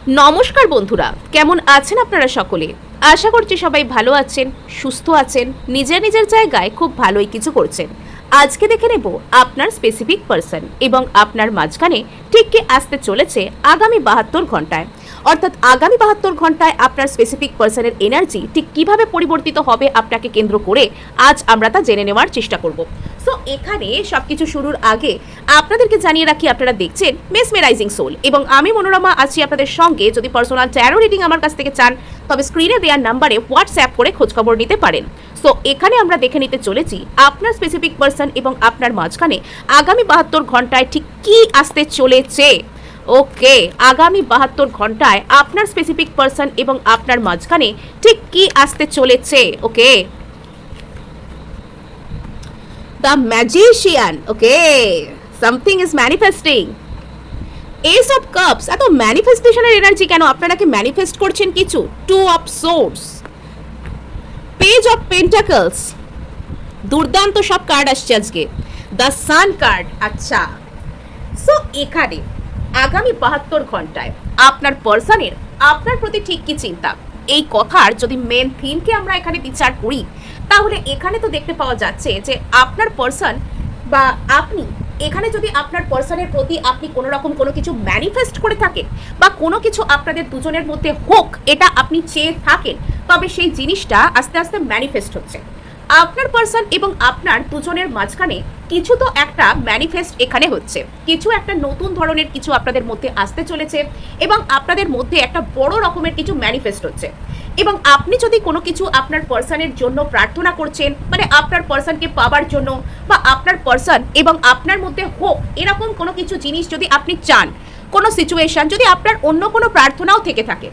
নমস্কার বন্ধুরা, কেমন আছেন আপনারা সকলে? আশা করছি সবাই ভালো আছেন, সুস্থ আছেন, নিজের নিজের জায়গায় খুব ভালোই কিছু করছেন। আজকে দেখে নেব আপনার স্পেসিফিক পার্সন এবং আপনার মাঝখানে ঠিক কি আসতে চলেছে আগামী 72 ঘন্টায়। অর্থাৎ আগামী 72 ঘন্টায় আপনার স্পেসিফিক পার্সনের এনার্জি ঠিক কিভাবে পরিবর্তিত হবে আপনাকে কেন্দ্র করে আজ আমরা তা জেনে নেওয়ার চেষ্টা করব। সো এখানে সবকিছু শুরুর আগে আপনাদেরকে জানিয়ে রাখি, আপনারা দেখছেন মেসমেরাইজিং সোল এবং আমি মনোরমা আছি আপনাদের সঙ্গে। যদি পার্সোনাল ট্যারো রিডিং আমার কাছ থেকে চান তবে স্ক্রিনে দেওয়ার নাম্বারে হোয়াটসঅ্যাপ করে খোঁজখবর নিতে পারেন। সো এখানে আমরা দেখে নিতে চলেছি আপনার স্পেসিফিক পার্সন এবং আপনার মাঝখানে আগামী 72 ঘন্টায় ঠিক কি আসতে চলেছে। ওকে, আগামী 72 ঘন্টায় আপনার স্পেসিফিক পার্সন এবং আপনার মাঝখানে ঠিক কি আসতে চলেছে। Okay, the magician. Okay, something is manifesting. Ace of cups. এত ম্যানিফেস্টেশনের এনার্জি কেন? আপনারা কি ম্যানিফেস্ট করছেন কিছু? Two of swords, page of pentacles, দুর্দান্ত সব কার্ড আসছে আজকে। The sun card. আচ্ছা, সো এখানে আগামী 72 ঘন্টায় আপনার পার্সনের আপনার প্রতি ঠিক কি চিন্তা, এই কথার যদি মেন থিমকে আমরা এখানে বিচার করি তাহলে এখানে তো দেখতে পাওয়া যাচ্ছে যে আপনার পার্সন বা আপনি এখানে যদি আপনার পার্সনের প্রতি আপনি কোনো রকম কোনো কিছু ম্যানিফেস্ট করে থাকেন বা কোনো কিছু আপনাদের দুজনের মধ্যে হোক এটা আপনি চেয়ে থাকেন, তবে সেই জিনিসটা আস্তে আস্তে ম্যানিফেস্ট হচ্ছে। আপনার পার্সন এবং আপনার দুজনের মাঝখানে কিছু তো একটা ম্যানিফেস্ট এখানে হচ্ছে, কিছু একটা নতুন ধরনের কিছু আপনাদের মধ্যে আসতে চলেছে এবং আপনাদের মধ্যে একটা বড় রকমের কিছু ম্যানিফেস্ট হচ্ছে। এবং আপনি যদি কোনো কিছু আপনার পার্সনের জন্য প্রার্থনা করছেন, মানে আপনার পার্সনকে পাওয়ার জন্য বা আপনার পার্সন এবং আপনার মধ্যে হোক এরকম কোনো কিছু জিনিস যদি আপনি চান, কোনো সিচুয়েশন, যদি আপনার অন্য কোনো প্রার্থনাও থেকে থাকে,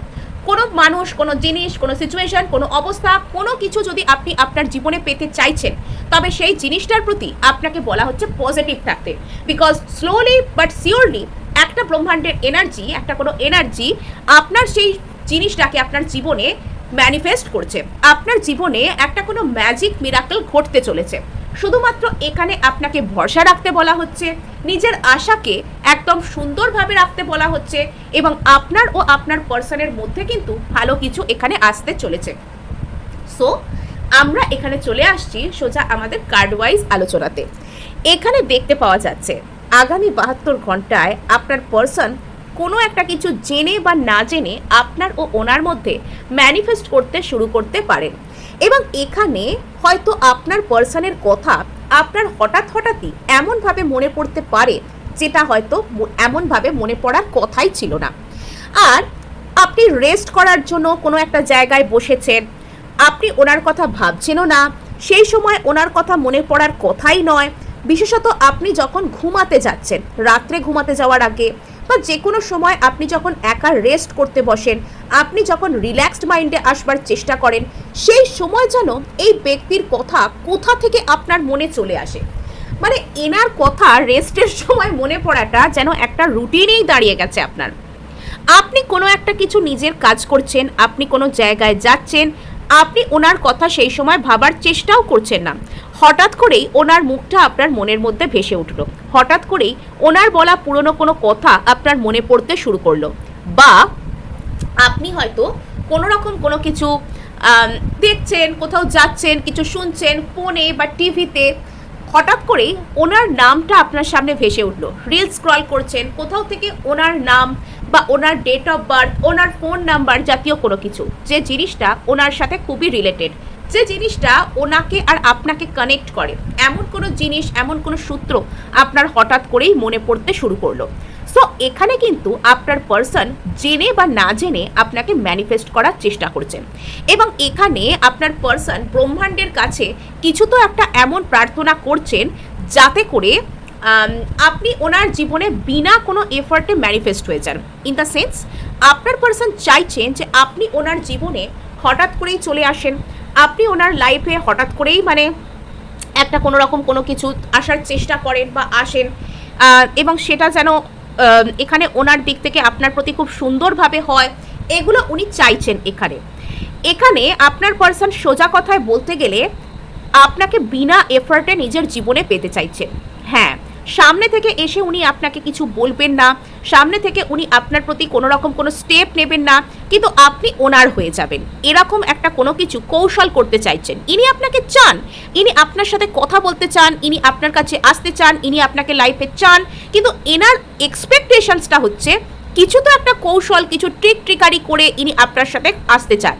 কোনো মানুষ, কোনো জিনিস, কোনো সিচুয়েশন, কোনো অবস্থা, কোনো কিছু যদি আপনি আপনার জীবনে পেতে চাইছেন, তবে সেই জিনিসটার প্রতি আপনাকে বলা হচ্ছে পজিটিভ থাকতে। বিকজ স্লোলি বাট সিওরলি একটা ব্রহ্মাণ্ডের এনার্জি, একটা কোনো এনার্জি আপনার সেই জিনিসটাকে আপনার জীবনে ম্যানিফেস্ট করছে। আপনার জীবনে একটা কোনো ম্যাজিক মিরাকল ঘটতে চলেছে। শুধুমাত্র এখানে আপনাকে ভরসা রাখতে বলা হচ্ছে, নিজের আশাকে একদম সুন্দরভাবে রাখতে বলা হচ্ছে এবং আপনার ও আপনার পার্সনের মধ্যে কিন্তু ভালো কিছু এখানে আসতে চলেছে। সো আমরা এখানে চলে আসছি সোজা আমাদের কার্ড ওয়াইজ আলোচনাতে। এখানে দেখতে পাওয়া যাচ্ছে আগামী 72 ঘন্টায় আপনার পার্সন কোনো একটা কিছু জেনে বা না জেনে আপনার ও ওনার মধ্যে ম্যানিফেস্ট করতে শুরু করতে পারেন এবং এখানে হয়তো আপনার পার্সনের কথা আপনার হঠাৎই এমনভাবে মনে পড়তে পারে যেটা হয়তো এমনভাবে মনে পড়ার কথাই ছিল না। আর আপনি রেস্ট করার জন্য কোনো একটা জায়গায় বসেছেন, আপনি ওনার কথা ভাবছেনও না, সেই সময় ওনার কথা মনে পড়ার কথাই নয়। বিশেষত আপনি যখন ঘুমাতে যাচ্ছেন, রাত্রে ঘুমাতে যাওয়ার আগে বা যে কোনো সময় আপনি যখন একা রেস্ট করতে বসেন, আপনি যখন রিল্যাক্সড মাইন্ডে আসবার চেষ্টা করেন, সেই সময় যেন এই ব্যক্তির কথা কোথা থেকে আপনার মনে চলে আসে। মানে এনার কথা রেস্টের সময় মনে পড়াটা যেন একটা রুটিনেই দাঁড়িয়ে গেছে আপনার। আপনি কোনো একটা কিছু নিজের কাজ করছেন, আপনি কোনো জায়গায় যাচ্ছেন, আপনি ওনার কথা সেই সময় ভাবার চেষ্টাও করছেন না, হঠাৎ করেই ওনার মুখটা আপনার মনের মধ্যে ভেসে উঠলো, হঠাৎ করেই ওনার বলা পুরনো কোনো কথা আপনার মনে পড়তে শুরু করলো, বা আপনি হয়তো কোনো রকম কোনো কিছু দেখছেন, কোথাও যাচ্ছেন, কিছু শুনছেন ফোনে বা টিভিতে, হঠাৎ করেই ওনার নামটা আপনার সামনে ভেসে উঠলো, রিল স্ক্রল করছেন, কোথাও থেকে ওনার নাম বা ওনার ডেট অফ বার্থ, ওনার ফোন নাম্বার জাতীয় কোনো কিছু, যে জিনিসটা ওনার সাথে খুবই রিলেটেড, যে জিনিসটা ওনাকে আর আপনাকে কানেক্ট করে, এমন কোনো জিনিস, এমন কোনো সূত্র আপনার হঠাৎ করেই মনে পড়তে শুরু করলো। সো এখানে কিন্তু আপনার পার্সন জেনে বা না জেনে আপনাকে ম্যানিফেস্ট করার চেষ্টা করছেন এবং এখানে আপনার পার্সন ব্রহ্মাণ্ডের কাছে কিছু তো একটা এমন প্রার্থনা করছেন যাতে করে আপনি ওনার জীবনে বিনা কোনো এফার্টে ম্যানিফেস্ট হয়ে যান। ইন দ্য সেন্স আপনার পার্সন চাইছেন যে আপনি ওনার জীবনে হঠাৎ করেই চলে আসেন, আপনি ওনার লাইফে হঠাৎ করেই মানে একটা কোনো রকম কোনো কিছু আসার চেষ্টা করেন বা আসেন এবং সেটা যেন এখানে ওনার দিক থেকে আপনার প্রতি খুব সুন্দরভাবে হয়, এগুলো উনি চাইছেন। এখানে আপনার পার্সন সোজা কথায় বলতে গেলে আপনাকে বিনা এফার্টে নিজের জীবনে পেতে চাইছেন। হ্যাঁ, সামনে থেকে এসে উনি আপনাকে কিছু বলবেন না, সামনে থেকে উনি আপনার প্রতি কোনো রকম কোনো স্টেপ নেবেন না, কিন্তু আপনি ওনার হয়ে যাবেন, এরকম একটা কোনো কিছু কৌশল করতে চাইছেন। ইনি আপনাকে চান, ইনি আপনার সাথে কথা বলতে চান, ইনি আপনার কাছে আসতে চান, ইনি আপনাকে লাইফে চান, কিন্তু এনার এক্সপেকটেশনসটা হচ্ছে কিছু তো একটা কৌশল, কিছু ট্রিকারি করে ইনি আপনার সাথে আসতে চান।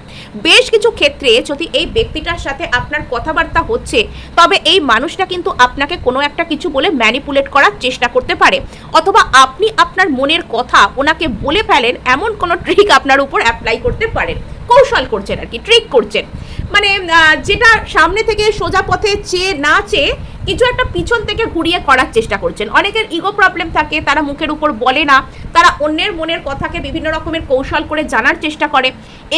বেশ কিছু ক্ষেত্রে যদি এই ব্যক্তিটার সাথে আপনার কথাবার্তা হচ্ছে, তবে এই মানুষটা কিন্তু আপনাকে কোনো একটা কিছু বলে ম্যানিপুলেট করার চেষ্টা করতে পারে, অথবা আপনি আপনার মনের কথা ওনাকে বলে ফেলেন, এমন কোনো ট্রিক আপনার উপর অ্যাপ্লাই করতে পারেন, কৌশল করছেন আর কি, ট্রিক করছেন, মানে যেটা সামনে থেকে সোজা পথে চেয়ে না চেয়ে কিছু একটা পিছন থেকে ঘুরিয়ে করার চেষ্টা করছেন। অনেকের ইগো প্রবলেম থাকে, তারা মুখের উপর বলে না, তারা অন্যের মনের কথাকে বিভিন্ন রকমের কৌশল করে জানার চেষ্টা করে।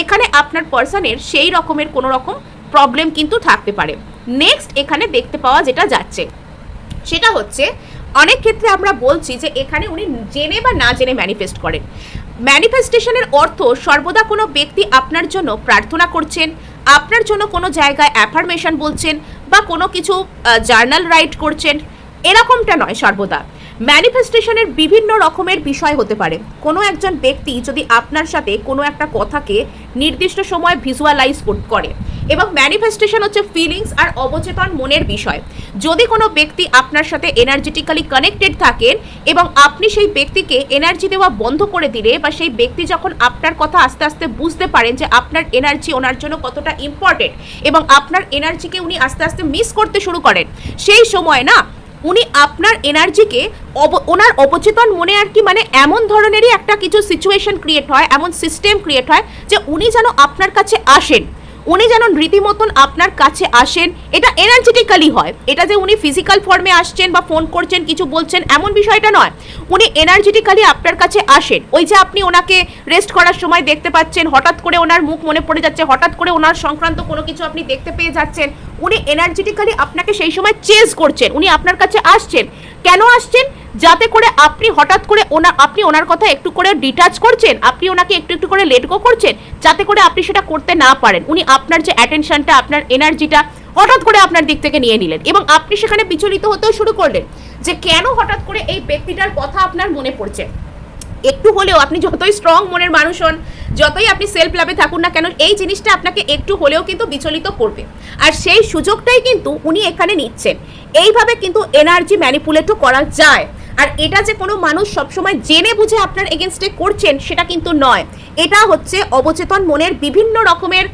এখানে আপনার পার্সনের সেই রকমের কোনো রকম প্রবলেম কিন্তু থাকতে পারে। নেক্সট এখানে দেখতে পাওয়া যেটা যাচ্ছে সেটা হচ্ছে, অনেক ক্ষেত্রে আমরা বলছি যে এখানে উনি জেনে বা না জেনে ম্যানিফেস্ট করেন। ম্যানিফেস্টেশনের অর্থ সর্বদা কোনো ব্যক্তি আপনার জন্য প্রার্থনা করছেন, আপনার জন্য কোনো জায়গায় অ্যাফার্মেশন বলছেন, বা কোনো কিছু জার্নাল রাইট করছেন, এরকমটা নয়। সর্বদা ম্যানিফেস্টেশনের বিভিন্ন রকমের বিষয় হতে পারে। কোনো একজন ব্যক্তি যদি আপনার সাথে কোনো একটা কথাকে নির্দিষ্ট সময় ভিজুয়ালাইজ করে, এবং ম্যানিফেস্টেশন হচ্ছে ফিলিংস আর অবচেতন মনের বিষয়। যদি কোনো ব্যক্তি আপনার সাথে এনার্জেটিক্যালি কানেক্টেড থাকেন এবং আপনি সেই ব্যক্তিকে এনার্জি দেওয়া বন্ধ করে দিলে, বা সেই ব্যক্তি যখন আপনার কথা আস্তে আস্তে বুঝতে পারেন যে আপনার এনার্জি ওনার জন্য কতটা ইম্পর্টেন্ট, এবং আপনার এনার্জিকে উনি আস্তে আস্তে মিস করতে শুরু করেন, সেই সময় না উনি আপনার এনার্জিকে ওনার অবচেতন মনে আর কি, মানে এমন ধরনেরই একটা কিছু সিচুয়েশন ক্রিয়েট হয়, এমন সিস্টেম ক্রিয়েট হয় যে উনি যেন আপনার কাছে আসেন, উনি যেন রীতিমতন আপনার কাছে আসেন। এটা এনার্জেটিক্যালি হয়, এটা যে উনি ফিজিক্যাল ফর্মে আসছেন বা ফোন করছেন কিছু বলছেন এমন বিষয়টা নয়, উনি এনার্জেটিক্যালি আপনার কাছে আসেন। ওই যে আপনি ওনাকে রেস্ট করার সময় দেখতে পাচ্ছেন, হঠাৎ করে ওনার মুখ মনে পড়ে যাচ্ছে, হঠাৎ করে ওনার সংক্রান্ত কোনো কিছু আপনি দেখতে পেয়ে যাচ্ছেন, উনি এনার্জেটিক্যালি আপনাকে সেই সময় চেজ করছেন, উনি আপনার কাছে আসছেন। কেন আসছেন? যাতে করে আপনি হঠাৎ করে আপনি ওনার কথা একটু করে ডিটাচ করছেন, আপনি ওনাকে একটু একটু করে লেট গো করছেন, যাতে করে আপনি সেটা করতে না পারেন। উনি আপনার যে অ্যাটেনশনটা, আপনার এনার্জিটা হঠাৎ করে আপনার দিক থেকে নিয়ে নিলেন, এবং আপনি সেখানে বিচলিত হতেও শুরু করলেন যে কেন হঠাৎ করে এই ব্যক্তিটার কথা আপনার মনে পড়ছে। একটু হলেও আপনি যতই স্ট্রং মনের মানুষ হন, যতই আপনি সেলফ লাভে থাকুন না কেন, এই জিনিসটা আপনাকে একটু হলেও কিন্তু বিচলিত করবে, আর সেই সুযোগটাই কিন্তু উনি এখানে নিচ্ছেন। এইভাবে কিন্তু এনার্জি ম্যানিপুলেটও করা যায়। আর এটা যে কোনো মানুষ সবসময় জেনে বুঝে আপনার এগেনস্টে করছেন সেটা কিন্তু নয়, এটা হচ্ছে অবচেতন মনের বিভিন্ন রকমের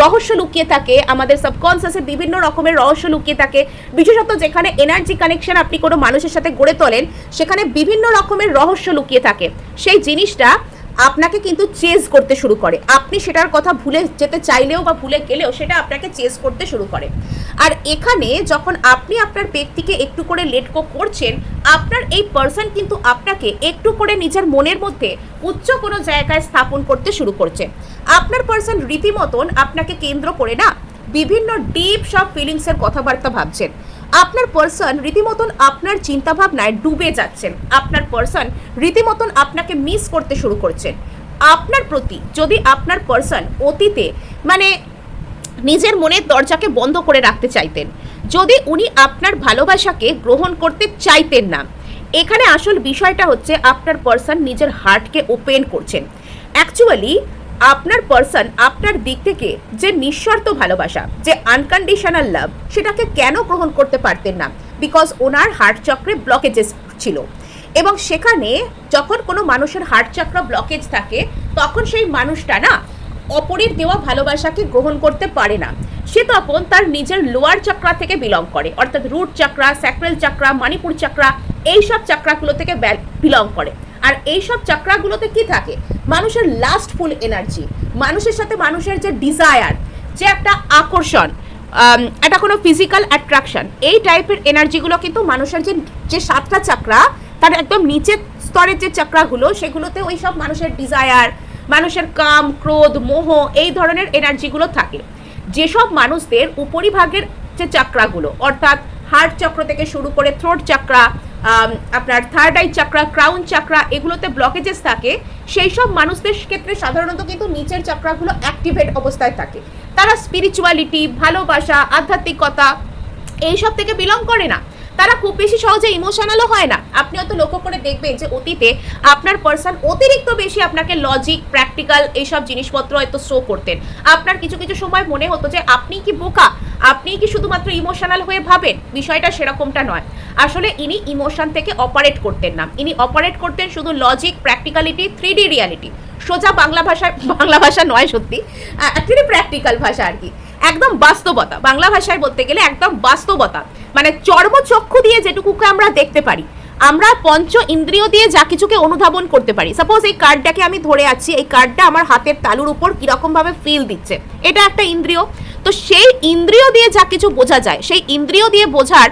রহস্য লুকিয়ে থাকে, আমাদের সাবকনসিয়াসে বিভিন্ন রকমের রহস্য লুকিয়ে থাকে। বিশেষত যেখানে এনার্জি কানেকশন আপনি কোনো মানুষের সাথে গড়ে তোলেন, সেখানে বিভিন্ন রকমের রহস্য লুকিয়ে থাকে। সেই জিনিসটা আপনাকে কিন্তু চেজ করতে শুরু করে, আপনি সেটার কথা ভুলে যেতে চাইলেও বা ভুলে গেলেও সেটা আপনাকে চেজ করতে শুরু করে। আর এখানে যখন আপনি আপনার ব্যক্তিকে একটু করে লেট গো করছেন, আপনার এই পার্সন কিন্তু আপনাকে একটু করে নিজের মনের মধ্যে উচ্চ কোনো জায়গায় স্থাপন করতে শুরু করছে। আপনার পার্সন রীতিমতন আপনাকে কেন্দ্র করে না বিভিন্ন ডিপ সব ফিলিংসের কথাবার্তা ভাবছেন। আপনার পার্সন রীতিমতন আপনার চিন্তাভাবনায় ডুবে যাচ্ছেন, আপনার পার্সন রীতিমতন আপনাকে মিস করতে শুরু করছেন। আপনার প্রতি যদি আপনার পার্সন অতীতে মানে নিজের মনের দরজাকে বন্ধ করে রাখতে চাইতেন, যদি উনি আপনার ভালোবাসাকে গ্রহণ করতে চাইতেন না, এখানে আসল বিষয়টা হচ্ছে আপনার পার্সন নিজের হার্টকে ওপেন করছেন। অ্যাকচুয়ালি আপনার পার্সন আপনার দিক থেকে যে নিঃশর্ত ভালোবাসা, যে আনকন্ডিশনাল লাভ, সেটাকে কেন গ্রহণ করতে পারতেন না? বিকজ ওনার হার্ট চক্রে ব্লকেজেস ছিল, এবং সেখানে যখন কোনো মানুষের হার্ট চক্র ব্লকেজ থাকে তখন সেই মানুষটা না অপরের দেওয়া ভালোবাসাকে গ্রহণ করতে পারে না। সে তখন তার নিজের লোয়ার চক্রা থেকে বিলং করে, অর্থাৎ রুট চক্রা, স্যাক্রাল চক্রা, মণিপুর চক্রা, এইসব চক্রাগুলো থেকে বিলং করে। আর এইসব চক্রাগুলোতে কি থাকে? মানুষের লাস্টফুল এনার্জি, মানুষের সাথে মানুষের যে ডিজায়ার, যে একটা আকর্ষণ, একটা কোনো ফিজিক্যাল অ্যাট্রাকশন, এই টাইপের এনার্জিগুলো কিন্তু মানুষের যে সাতটা চক্রা, তার একদম নিচের স্তরের যে চক্রাগুলো, সেগুলোতে ওই সব মানুষের ডিজায়ার, মানুষের কাম, ক্রোধ, মোহ, এই ধরনের এনার্জিগুলো থাকে। যেসব মানুষদের উপরিভাগের যে চক্রাগুলো, অর্থাৎ হার্ট চক্র থেকে শুরু করে থ্রোট চক্রা, আপনার third eye chakra, crown chakra, এগুলোতে ব্লকেজেস থাকে, সেই সব মানুষদের ক্ষেত্রে সাধারণত কিন্তু নিচের চক্রাগুলো অ্যাক্টিভেট অবস্থায় থাকে। তারা স্পিরিচুয়ালিটি, ভালোবাসা, আধ্যাত্মিকতা এইসব থেকে বিলং করে না। তারা খুব বেশি সহজে ইমোশনালও হয় না। আপনি হয়তো লক্ষ্য করে দেখবেন যে অতীতে আপনার পার্সন অতিরিক্ত বেশি আপনাকে লজিক, প্র্যাকটিক্যাল এইসব জিনিসপত্র হয়তো শো করতেন। আপনার কিছু কিছু সময় মনে হতো যে আপনি কি বোকা, আপনি কি শুধুমাত্র ইমোশনাল হয়ে ভাবেন। বিষয়টা সেরকমটা নয়। আসলে ইনি ইমোশন থেকে অপারেট করতেন না, ইনি অপারেট করতেন শুধু লজিক, প্র্যাকটিক্যালিটি, 3D রিয়ালিটি। সোজা বাংলা ভাষা নয় সত্যি, অ্যাকচুয়ালি প্র্যাকটিক্যাল ভাষা আর কি, একদম বাস্তবতা। বাংলা ভাষায় বলতে গেলে একদম বাস্তবতা, মানে চর্মচক্ষু দিয়ে যেটুকুকে আমরা দেখতে পারি, আমরা পঞ্চ ইন্দ্রিয় দিয়ে যা কিছুকে অনুধাবন করতে পারি। সাপোজ এই কার্ডটাকে আমি ধরে আছি, এই কার্ডটা আমার হাতের তালুর উপর কিরকম ভাবে ফিল দিচ্ছে, এটা একটা ইন্দ্রিয়। তো সেই ইন্দ্রিয় দিয়ে যা কিছু বোঝা যায়, সেই ইন্দ্রিয় দিয়ে বোঝার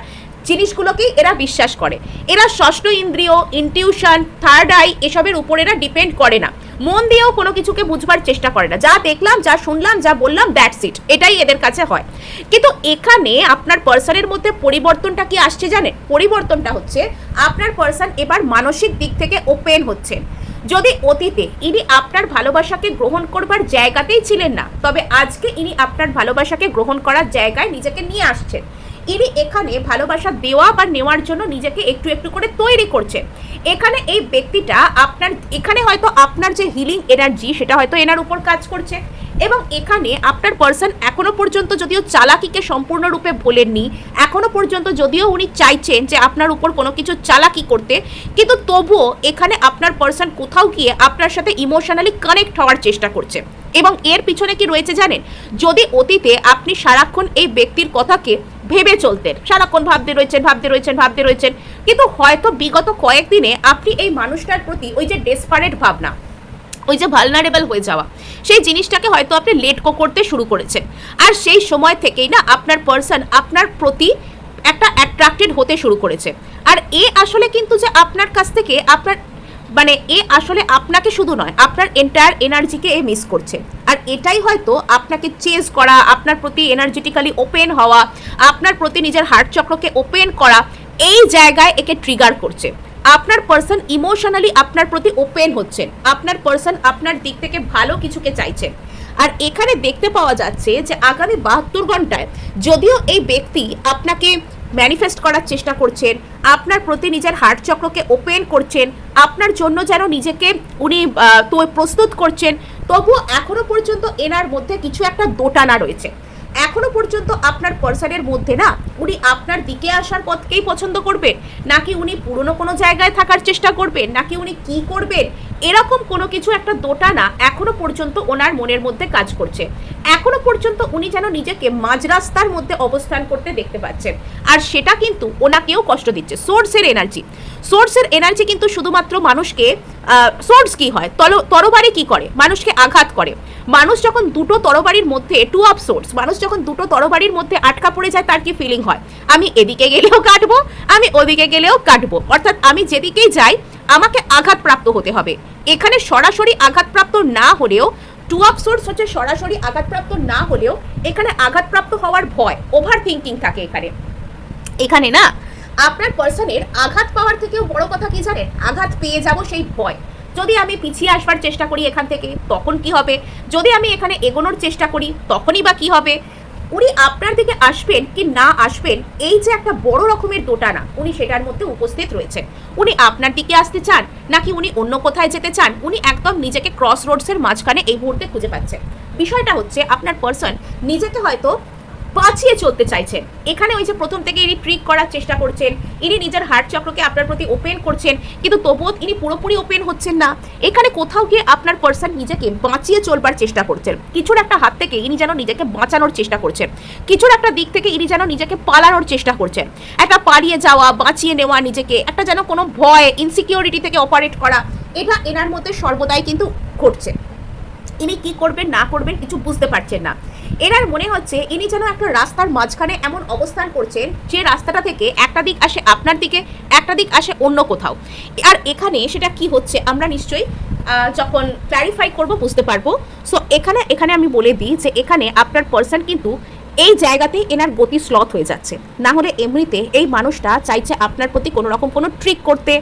জিনিসগুলোকেই এরা বিশ্বাস করে। এরা ষষ্ঠ ইন্দ্রিয়, ইনটিউশন, থার্ড আই এসবের উপর এরা ডিপেন্ড করে না। মন দিয়েও কোনো কিছুকে বুঝবার চেষ্টা করে না। যা দেখলাম, যা শুনলাম, যা বললাম, দ্যাটস ইট, এটাই এদের কাছে হয়। কিন্তু এখানে আপনার পার্সনের মধ্যে পরিবর্তনটা কি আসছে জানেন? পরিবর্তনটা হচ্ছে আপনার পার্সন এবার মানসিক দিক থেকে ওপেন হচ্ছেন। যদি অতীতে ইনি আপনার ভালোবাসাকে গ্রহণ করবার জায়গাতেই ছিলেন না, তবে আজকে ইনি আপনার ভালোবাসাকে গ্রহণ করার জায়গায় নিজেকে নিয়ে আসছেন। ইনি এখানে ভালোবাসা দেওয়া বা নেওয়ার জন্য নিজেকে একটু একটু করে তৈরি করছেন। এখানে এই ব্যক্তিটা আপনার, এখানে হয়তো আপনার যে হিলিং এনার্জি সেটা হয়তো এনার উপর কাজ করছে। এবং এখানে আপনার পার্সন এখনো পর্যন্ত যদিও চালাকিকে সম্পূর্ণরূপে ভোলেননি, এখনো পর্যন্ত যদিও উনি চাইছেন যে আপনার উপর কোনো কিছু চালাকি করতে, কিন্তু তবুও এখানে আপনার পার্সন কোথাও গিয়ে আপনার সাথে ইমোশনালি কানেক্ট হওয়ার চেষ্টা করছে। এবং এর পিছনে কি রয়েছে জানেন? যদি অতীতে আপনি সারাক্ষণ এই ব্যক্তির কথাকে ভেবে চলতেন, সারাক্ষণ ভাবতে রয়েছেন, কিন্তু হয়তো বিগত কয়েকদিনে আপনি এই মানুষটার প্রতি ওই যে ডেসপারেট ভাবনা, ওই যে ভালনারেবল হয়ে যাওয়া, সেই জিনিসটাকে হয়তো আপনি লেট করতে শুরু করেছেন। আর সেই সময় থেকেই না আপনার পার্সন আপনার প্রতি একটা অ্যাট্রাক্টেড হতে শুরু করেছে। আর এ আসলে কিন্তু যে আপনার কাছ থেকে আপনার, মানে এ আসলে আপনাকে শুধু নয়, আপনার এন্টায়ার এনার্জিকে এ মিস করছে। আর এটাই হয়তো আপনাকে চেজ করা, আপনার প্রতি এনার্জেটিক্যালি ওপেন হওয়া, আপনার প্রতি নিজের হার্ট চক্রকে ওপেন করা, এই জায়গায় একে ট্রিগার করছে। আপনার পার্সন ইমোশনালি আপনার প্রতি ওপেন হচ্ছেন, আপনার পার্সন আপনার দিক থেকে ভালো কিছুকে চাইছেন। আর এখানে দেখতে পাওয়া যাচ্ছে যে আগামী 72 ঘন্টায় যদিও এই ব্যক্তি আপনাকে ম্যানিফেস্ট করার চেষ্টা করছেন, আপনার প্রতি নিজের হার্ট চক্রকে ওপেন করছেন, আপনার জন্য যেন নিজেকে উনি প্রস্তুত করছেন, তবুও এখনো পর্যন্ত এনার মধ্যে কিছু একটা দোটানা রয়েছে। এখনো পর্যন্ত আপনার পার্সনের মধ্যে না উনি আপনার দিকে আসার পথকেই পছন্দ করবেন, নাকি উনি পুরনো কোনো জায়গায় থাকার চেষ্টা করবেন, নাকি উনি কি করবেন, এরকম কোনো কিছু একটা দোটানা এখনো পর্যন্ত ওনার মনের মধ্যে কাজ করছে। এখনো পর্যন্ত উনি যেন নিজেকে মাঝ রাস্তার মধ্যে অবস্থান করতে দেখতে পাচ্ছেন। আর সেটা কিন্তু ওনাকেও কষ্ট দিচ্ছে। সোর্সের এনার্জি কিন্তু শুধুমাত্র মানুষকে, সোর্স কি হয়, তরবারি কি করে, মানুষকে আঘাত করে। মানুষ যখন দুটো তরবারির মধ্যে, টু অফ সোর্স, মানুষ যখন দুটো তরবারির মধ্যে আটকা পড়ে যায় তার কি ফিলিং হয়? আমি এদিকে গেলেও কাটবো, আমি ওদিকে গেলেও কাটবো, অর্থাৎ আমি যেদিকেই যাই আমাকে আঘাতপ্রাপ্ত হতে হবে। এখানে সরাসরি আঘাতপ্রাপ্ত না হলেও, টু অফ সোর্স হচ্ছে সরাসরি আঘাতপ্রাপ্ত না হলেও এখানে আঘাতপ্রাপ্ত হওয়ার ভয়, ওভার থিঙ্কিং থাকে এখানে না আপনার পার্সনের আঘাত পাওয়ার থেকেও বড় কথা কি জানেন? আঘাত পেয়ে যাব সেই ভয়। যদি আমি পিছিয়ে আসবার চেষ্টা করি এখান থেকে, তখন কি হবে? যদি আমি এখানে এগোনোর চেষ্টা করি, তখনই বা কি হবে? উনি আপনার দিকে আসবেন কি না আসবেন, এই যে একটা বড় রকমের দোটানা, উনি সেটার মধ্যে উপস্থিত রয়েছেন। উনি আপনার দিকে আসতে চান নাকি উনি অন্য কোথায় যেতে চান, উনি একদম নিজেকে ক্রস রোডসের মাঝখানে এই মুহূর্তে খুঁজে পাচ্ছেন। বিষয়টা হচ্ছে আপনার পার্সন নিজেকে হয়তো বাঁচিয়ে চলতে চাইছেন। এখানে ওই যে প্রথম থেকে ইনি ট্রিক করার চেষ্টা করছেন, ইনি নিজের হার্ট চক্রকে আপনার প্রতি ওপেন করছেন, কিন্তু তবুও ইনি পুরোপুরি ওপেন হচ্ছেন না। এখানে কোথাও গিয়ে আপনার পার্সন নিজেকে বাঁচিয়ে চলবার চেষ্টা করছেন। কিছুর একটা হাত থেকে ইনি যেন নিজেকে বাঁচানোর চেষ্টা করছেন, কিছুর একটা দিক থেকে ইনি যেন নিজেকে পালানোর চেষ্টা করছেন। একটা পালিয়ে যাওয়া, বাঁচিয়ে নেওয়া নিজেকে, একটা যেন কোনো ভয়, ইনসিকিউরিটি থেকে অপারেট করা, এটা এনার মধ্যে সর্বদাই কিন্তু ঘটছে। ইনি কি করবেন না করবেন কিছু বুঝতে পারছেন না। এনার মনে হচ্ছে ইনি যেন একটা রাস্তার মাঝখানে এমন অবস্থান করছেন যে রাস্তাটা থেকে একটা দিক আসে আপনার দিকে, একটা দিক আসে অন্য কোথাও। আর এখানে সেটা কি হচ্ছে আমরা নিশ্চয়ই যখন ক্ল্যারিফাই করব বুঝতে পারবো। সো এখানে আমি বলে দিই যে এখানে আপনার পার্সন কিন্তু এই জায়গাতেই এনার গতি স্লথ হয়ে যাচ্ছে। না হলে এমনিতে এই মানুষটা চাইছে আপনার প্রতি কোনো রকম কোনো ট্রিক করতে,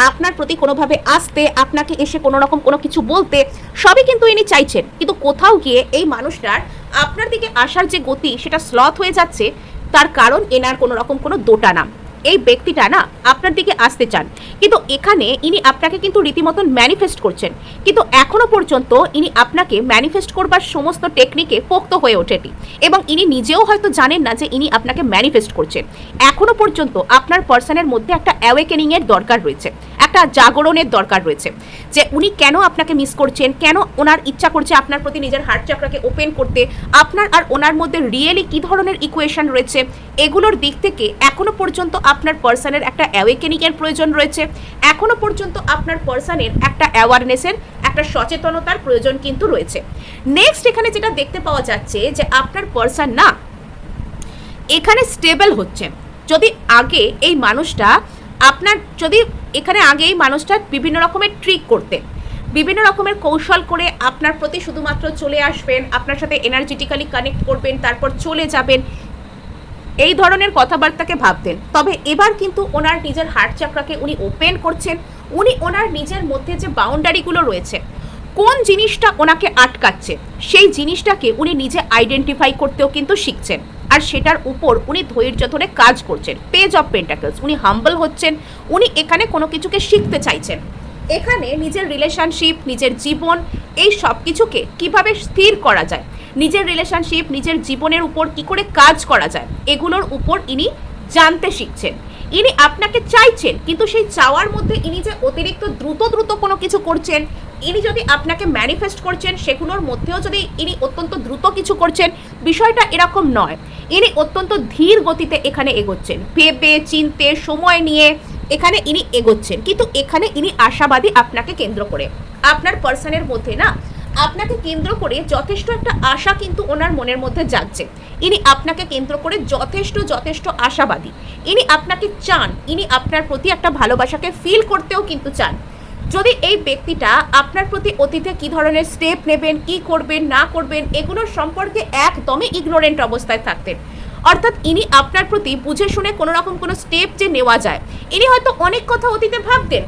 আপনার প্রতি কোনোভাবে আসতে, আপনাকে এসে কোনো রকম কোনো কিছু বলতে, সবই কিন্তু ইনি চাইছেন। কিন্তু কোথাও গিয়ে এই মানুষটার আপনার দিকে আসার যে গতি সেটা স্লথ হয়ে যাচ্ছে, তার কারণ এনার কোনো রকম কোনো দোটানা। এই ব্যক্তিটা না আপনার দিকে আসতে চান, কিন্তু এখানে ইনি আপনাকে কিন্তু রীতিমতন ম্যানিফেস্ট করছেন, কিন্তু এখনো পর্যন্ত ইনি আপনাকে ম্যানিফেস্ট করবার সমস্ত টেকনিকে পোক্ত হয়ে ওঠেনি, এবং ইনি নিজেও হয়তো জানেন না যে ইনি আপনাকে ম্যানিফেস্ট করছেন। এখনো পর্যন্ত আপনার পার্সনের মধ্যে একটা অ্যাওয়েকেনিং এর দরকার রয়েছে, একটা জাগরণের দরকার রয়েছে, যে উনি কেন আপনাকে মিস করছেন, কেন ওনার ইচ্ছা করছে আপনার প্রতি নিজের হার্ট চাকরাকে ওপেন করতে, আপনার আর ওনার মধ্যে রিয়েলি কী ধরনের ইকুয়েশন রয়েছে, এগুলোর দিক থেকে এখনো পর্যন্ত আপনার পার্সনের একটা অ্যাওয়েকেনিংয়ের প্রয়োজন রয়েছে, এখনো পর্যন্ত আপনার পার্সনের একটা অ্যাওয়ারনেসের, একটা সচেতনতার প্রয়োজন কিন্তু রয়েছে। নেক্সট এখানে যেটা দেখতে পাওয়া যাচ্ছে যে আপনার পার্সন না এখানে স্টেবল হচ্ছে। যদি আগে এই মানুষটা আপনার, যদি এখানে আগে এই মানুষটা বিভিন্ন রকমের ট্রিক করতে, বিভিন্ন রকমের কৌশল করে আপনার প্রতি শুধুমাত্র চলে আসবেন, আপনার সাথে এনার্জেটিক্যালি কানেক্ট করবেন, তারপর চলে যাবেন, এই ধরনের কথাবার্তাকে ভাবতেন, তবে এবার কিন্তু ওনার নিজের হার্ট চাকরাকে উনি ওপেন করছেন। উনি ওনার নিজের মধ্যে যে বাউন্ডারিগুলো রয়েছে, কোন জিনিসটা ওনাকে আটকাচ্ছে, সেই জিনিসটাকে উনি নিজে আইডেন্টিফাই করতেও কিন্তু শিখছেন, আর সেটার উপর উনি ধৈর্য ধরে কাজ করছেন। পেজ অফ পেন্টাকলস, উনি হাম্বল হচ্ছেন, উনি এখানে কোনো কিছুকে শিখতে চাইছেন। এখানে নিজের রিলেশনশিপ, নিজের জীবন, এই সব কিছুকে কীভাবে স্থির করা যায়, নিজের রিলেশনশিপ, নিজের জীবনের উপর কি করে কাজ করা যায়, এগুলোর উপর ইনি জানতে শিখছেন। ইনি আপনাকে চাইছেন, কিন্তু সেই চাওয়ার মধ্যে ইনি যে অতিরিক্ত দ্রুত কোনো কিছু করছেন, ইনি যদি আপনাকে ম্যানিফেস্ট করছেন সেগুলোর মধ্যেও যদি ইনি অত্যন্ত দ্রুত কিছু করছেন, বিষয়টা এরকম নয়। ইনি অত্যন্ত ধীর গতিতে এখানে এগোচ্ছেন, ভেবে চিনতে সময় নিয়ে এখানে ইনি এগোচ্ছেন, কিন্তু এখানে ইনি আশাবাদী আপনাকে কেন্দ্র করে। আপনার পার্সনের মধ্যে না আপনাকে কেন্দ্র করে যথেষ্ট একটা আশা কিন্তু ওনার মনের মধ্যে যাচ্ছে। ইনি আপনাকে কেন্দ্র করে যথেষ্ট আশাবাদী। ইনি আপনাকে চান, ইনি আপনার প্রতি একটা ভালোবাসাকে ফিল করতেও কিন্তু চান। যদি এই ব্যক্তিটা আপনার প্রতি অতীতে কী ধরনের স্টেপ নেবেন, কি করবেন না করবেন, এগুলোর সম্পর্কে একদমই ইগনোরেন্ট অবস্থায় থাকতেন, অর্থাৎ ইনি আপনার প্রতি বুঝে শুনে কোনো রকম কোনো স্টেপ যে নেওয়া যায়, ইনি হয়তো অনেক কথা অতীতে ভাবতেন,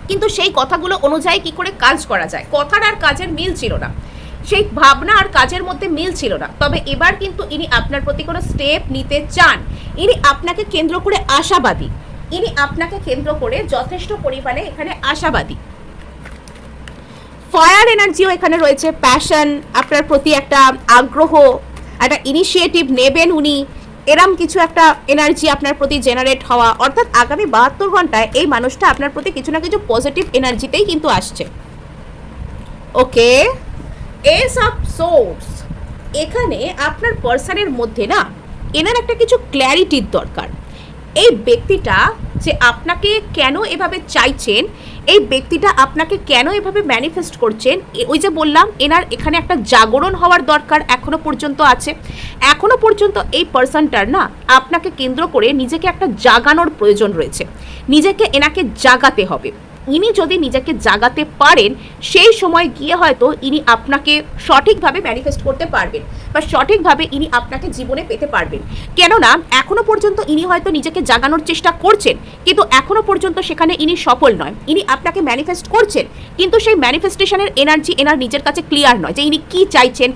কিন্তু সেই কথাগুলো অনুযায়ী কি করে কাজ করা যায়, কথার আর কাজের মিল ছিল না, সেই ভাবনা আর কাজের মধ্যে মিল ছিল না। তবে এবার কিন্তু ইনি আপনার প্রতি কোনো স্টেপ নিতে চান, ইনি আপনাকে কেন্দ্র করে আশাবাদী, ইনি আপনাকে কেন্দ্র করে যথেষ্ট পরিমাণে এখানে আশাবাদী। ফায়ার এনার্জিও এখানে রয়েছে, প্যাশন, আপনার প্রতি একটা আগ্রহ, একটা ইনিশিয়েটিভ নেবেন উনি, এরম কিছু একটা এনার্জি আপনার প্রতি জেনারেট হওয়া, অর্থাৎ আগামী 72 ঘন্টায় এই মানুষটা আপনার প্রতি কিছু না কিছু পজিটিভ এনার্জিতেই কিন্তু আসছে। ওকে, এস অফ সোর্স, এখানে আপনার পার্সনের মধ্যে না এনার একটা কিছু ক্ল্যারিটির দরকার। এই ব্যক্তিটা যে আপনাকে কেন এভাবে চাইছেন, এই ব্যক্তিটা আপনাকে কেন এভাবে ম্যানিফেস্ট করছেন, ওই যে বললাম এনার এখানে একটা জাগরণ হওয়ার দরকার এখনো পর্যন্ত আছে। এখনো পর্যন্ত এই পার্সনটার না আপনাকে কেন্দ্র করে নিজেকে একটা জাগানোর প্রয়োজন রয়েছে, নিজেকে এনাকে জাগাতে হবে। ইনি যদি নিজেকে জাগাতে পারেন, সেই সময় গিয়ে হয়তো ইনি আপনাকে সঠিকভাবে ম্যানিফেস্ট করতে পারবেন, বা সঠিকভাবে ইনি আপনাকে জীবনে পেতে পারবেন। কেননা এখনো পর্যন্ত ইনি হয়তো নিজেকে জাগানোর চেষ্টা করছেন, কিন্তু এখনো পর্যন্ত সেখানে ইনি সফল নয়। ইনি আপনাকে ম্যানিফেস্ট করছেন, কিন্তু সেই ম্যানিফেস্টেশনের এনার্জি এনার নিজের কাছে ক্লিয়ার নয়, যে ইনি কি চাইছেন,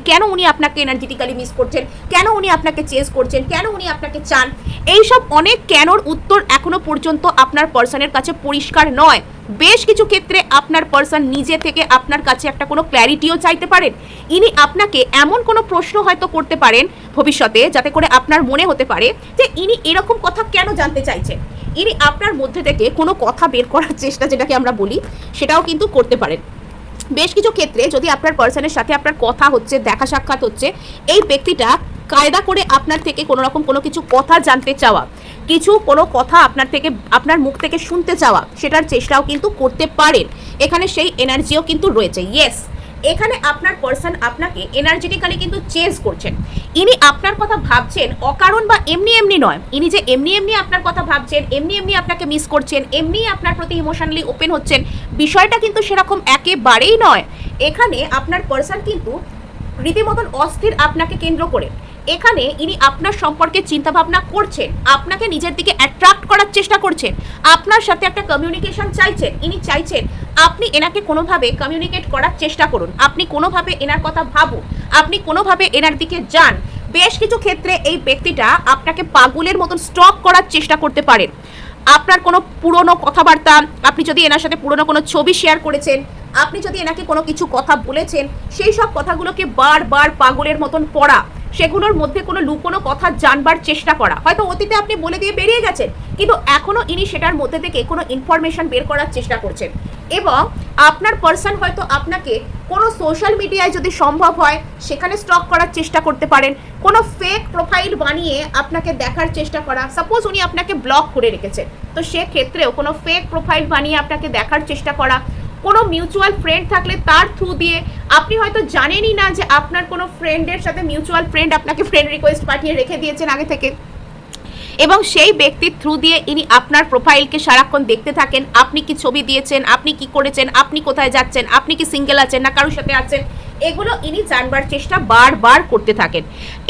কেন উনি আপনাকে এনার্জেটিক্যালি মিস করছেন, কেন উনি আপনাকে চেজ করছেন, কেন উনি আপনাকে চান, এইসব অনেক কেনর উত্তর এখনো পর্যন্ত আপনার পার্সনের কাছে পরিষ্কার নয়। বেশ কিছু ক্ষেত্রে আপনার পার্সন নিজে থেকে আপনার কাছে একটা কোনো ক্ল্যারিটিও চাইতে পারেন। ইনি আপনাকে এমন কোনো প্রশ্ন হয়তো করতে পারেন ভবিষ্যতে, যাতে করে আপনার মনে হতে পারে যে ইনি এরকম কথা কেন জানতে চাইছেন। ইনি আপনার মধ্যে থেকে কোনো কথা বের করার চেষ্টা, যেটাকে আমরা বলি, সেটাও কিন্তু করতে পারেন। বেশ কিছু ক্ষেত্রে যদি আপনার পার্সনের সাথে আপনার কথা হচ্ছে, দেখা সাক্ষাৎ হচ্ছে, এই ব্যক্তিটা কায়দা করে আপনার থেকে কোনো রকম কোনো কিছু কথা জানতে চাওয়া, কোনো কথা আপনার থেকে, আপনার মুখ থেকে শুনতে চাওয়া, সেটার চেষ্টাও কিন্তু করতে পারেন। এখানে সেই এনার্জিও কিন্তু রয়েছে। ইয়েস, এখানে আপনার পার্সন আপনাকে এনার্জেটিক্যালি কিন্তু চেঞ্জ করছেন। ইনি আপনার কথা ভাবছেন অকারণ বা এমনি নয়। ইনি যে এমনি আপনার কথা ভাবছেন, এমনি আপনাকে মিস করছেন, এমনি আপনার প্রতি ইমোশনালি ওপেন হচ্ছেন, বিষয়টা কিন্তু সেরকম একেবারেই নয়। এখানে আপনার পার্সন কিন্তু রীতিমতন অস্থির আপনাকে কেন্দ্র করে। এখানে ইনি আপনার সম্পর্কে চিন্তাভাবনা করছেন, আপনাকে নিজের দিকে অ্যাট্রাক্ট করার চেষ্টা করছেন, আপনার সাথে একটা কমিউনিকেশন চাইছেন। ইনি চাইছেন আপনি এনাকে কোনোভাবে কমিউনিকেট করার চেষ্টা করুন, আপনি কোনোভাবে এনার কথা ভাবুন, আপনি কোনোভাবে এনার দিকে যান, বেশ কিছু ক্ষেত্রে এই ব্যক্তিটা আপনাকে পাগলের মতন স্টক করার চেষ্টা করতে পারেন। আপনার কোনো পুরনো কথাবার্তা, আপনি যদি এনার সাথে পুরনো কোনো ছবি শেয়ার করেছেন, আপনি যদি এনাকে কোনো কিছু কথা বলেছেন, সেই সব কথাগুলোকে বারবার পাগলের মতন পড়া, সেগুলোর মধ্যে কোনো লুকোনো কথা জানবার চেষ্টা করা। হয়তো অতীতে আপনি বলে দিয়ে বেরিয়ে গেছেন, কিন্তু এখনও ইনি সেটার মধ্যে থেকে কোনো ইনফরমেশন বের করার চেষ্টা করছেন। এবং আপনার পার্সন হয়তো আপনাকে কোনো সোশ্যাল মিডিয়ায় যদি সম্ভব হয় সেখানে স্টক করার চেষ্টা করতে পারেন, কোনো ফেক প্রোফাইল বানিয়ে আপনাকে দেখার চেষ্টা করা। সাপোজ উনি আপনাকে ব্লক করে রেখেছেন, তো সেক্ষেত্রেও কোনো ফেক প্রোফাইল বানিয়ে আপনাকে দেখার চেষ্টা করা। কোনো মিউচুয়াল ফ্রেন্ড থাকলে তার থ্রু দিয়ে, আপনি হয়তো জানেনই না যে আপনার কোনো ফ্রেন্ডের সাথে মিউচুয়াল ফ্রেন্ড আপনাকে ফ্রেন্ড রিকোয়েস্ট পাঠিয়ে রেখে দিয়েছেন আগে থেকে, এবং সেই ব্যক্তির থ্রু দিয়ে ইনি আপনার প্রোফাইলকে সারাক্ষণ দেখতে থাকেন। আপনি কি ছবি দিয়েছেন, আপনি কি করেছেন, আপনি কোথায় যাচ্ছেন, আপনি কি সিঙ্গেল আছেন না কারোর সাথে আছেন, এগুলো ইনি জানবার চেষ্টা বারবার করতে থাকেন।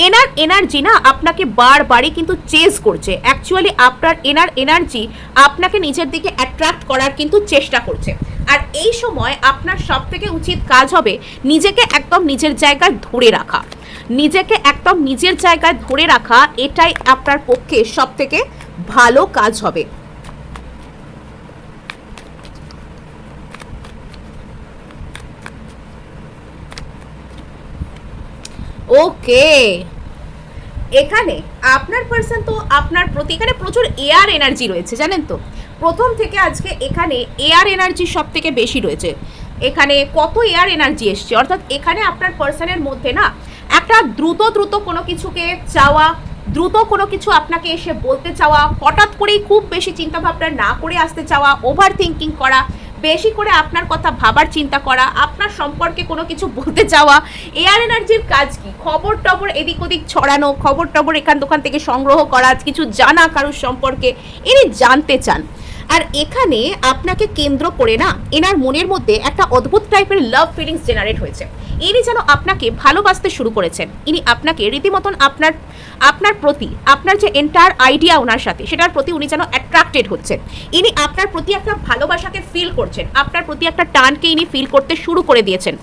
এনার এনার্জি না আপনাকে বারবারই কিন্তু চেজ করছে। অ্যাকচুয়ালি আপনার এনার্জি আপনাকে নিজের দিকে অ্যাট্রাক্ট করার কিন্তু চেষ্টা করছে। আর এই সময় আপনার সব থেকে উচিত কাজ হবে নিজেকে একদম নিজের জায়গায় ধরে রাখা। নিজেকে একদম নিজের জায়গায় ধরে রাখা, এটাই আপনার পক্ষে সব থেকে ভালো কাজ হবে। ওকে, এখানে আপনার পার্সন তো আপনার প্রতি, এখানে প্রচুর এয়ার এনার্জি রয়েছে জানেন তো। প্রথম থেকে আজকে এখানে এয়ার এনার্জি সব থেকে বেশি রয়েছে। এখানে কত এয়ার এনার্জি এসছে, অর্থাৎ এখানে আপনার পার্সনের মধ্যে না একটা দ্রুত কোনো কিছুকে চাওয়া, দ্রুত কোনো কিছু আপনাকে এসে বলতে চাওয়া, হঠাৎ করেই খুব বেশি চিন্তাভাবনা না করে আসতে চাওয়া, ওভার থিঙ্কিং করা, বেশি করে আপনার কথা ভাবার চিন্তা করা, আপনার সম্পর্কে কোনো কিছু বলতে চাওয়া। এয়ার এনার্জির কাজ কি? খবর টবর এদিক ওদিক ছড়ানো, খবর টবর এখান দোকান থেকে সংগ্রহ করা, কিছু জানা কারোর সম্পর্কে, ইনি জানতে চান। আর এখানে আপনাকে কেন্দ্র করে না এনার মনের মধ্যে একটা অদ্ভুত টাইপের লাভ ফিলিংস জেনারেট হয়েছে। ইনি যেন আপনাকে ভালোবাসতে শুরু করেছেন। ইনি আপনাকে রীতিমতন আপনার প্রতি, আপনার যে এন্টায়ার আইডিয়া ওনার সাথে, সেটার প্রতি উনি যেন অ্যাট্রাক্টেড হচ্ছেন। ইনি আপনার প্রতি একটা ভালোবাসাকে ফিল করছেন, আপনার প্রতি একটা টানকে ইনি ফিল করতে শুরু করে দিয়েছেন।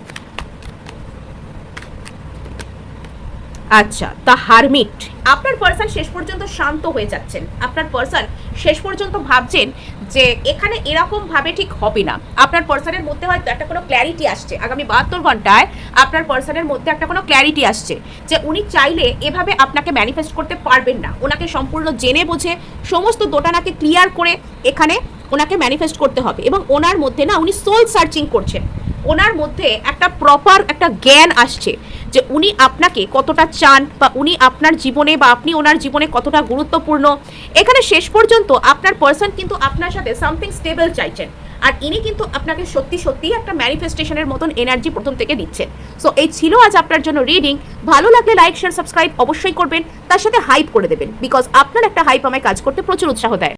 আচ্ছা, দ্য হারমিট। আপনার পার্সন শেষ পর্যন্ত শান্ত হয়ে যাচ্ছেন। আপনার পার্সন শেষ পর্যন্ত ভাবছেন যে এখানে এরকম ভাবে ঠিক হবে না। আপনার পার্সনের মধ্যে হয়তো একটা কোনো ক্ল্যারিটি আসছে, আগামী 72 ঘন্টায় আপনার পার্সনের মধ্যে একটা কোনো ক্ল্যারিটি আসছে যে উনি চাইলে এভাবে আপনাকে ম্যানিফেস্ট করতে পারবেন না। ওনাকে সম্পূর্ণ জেনে বুঝে সমস্ত দোটানাকে ক্লিয়ার করে এখানে ওনাকে ম্যানিফেস্ট করতে হবে। এবং ওনার মধ্যে না উনি সোল সার্চিং করছেন। ওনার মধ্যে একটা প্রপার একটা জ্ঞান আসছে যে উনি আপনাকে কতটা চান, বা উনি আপনার জীবনে বা আপনি ওনার জীবনে কতটা গুরুত্বপূর্ণ। এখানে শেষ পর্যন্ত আপনার পার্সন কিন্তু আপনার সাথে সামথিং স্টেবল চাইছেন, আর ইনি কিন্তু আপনাকে সত্যি সত্যি একটা ম্যানিফেস্টেশনের মতন এনার্জি প্রথম থেকে দিচ্ছেন। সো এই ছিল আজ আপনার জন্য রিডিং। ভালো লাগলে লাইক শেয়ার সাবস্ক্রাইব অবশ্যই করবেন, তার সাথে হাইপ করে দেবেন, বিকজ আপনার একটা হাইপ আমায় কাজ করতে প্রচুর উৎসাহ দেয়।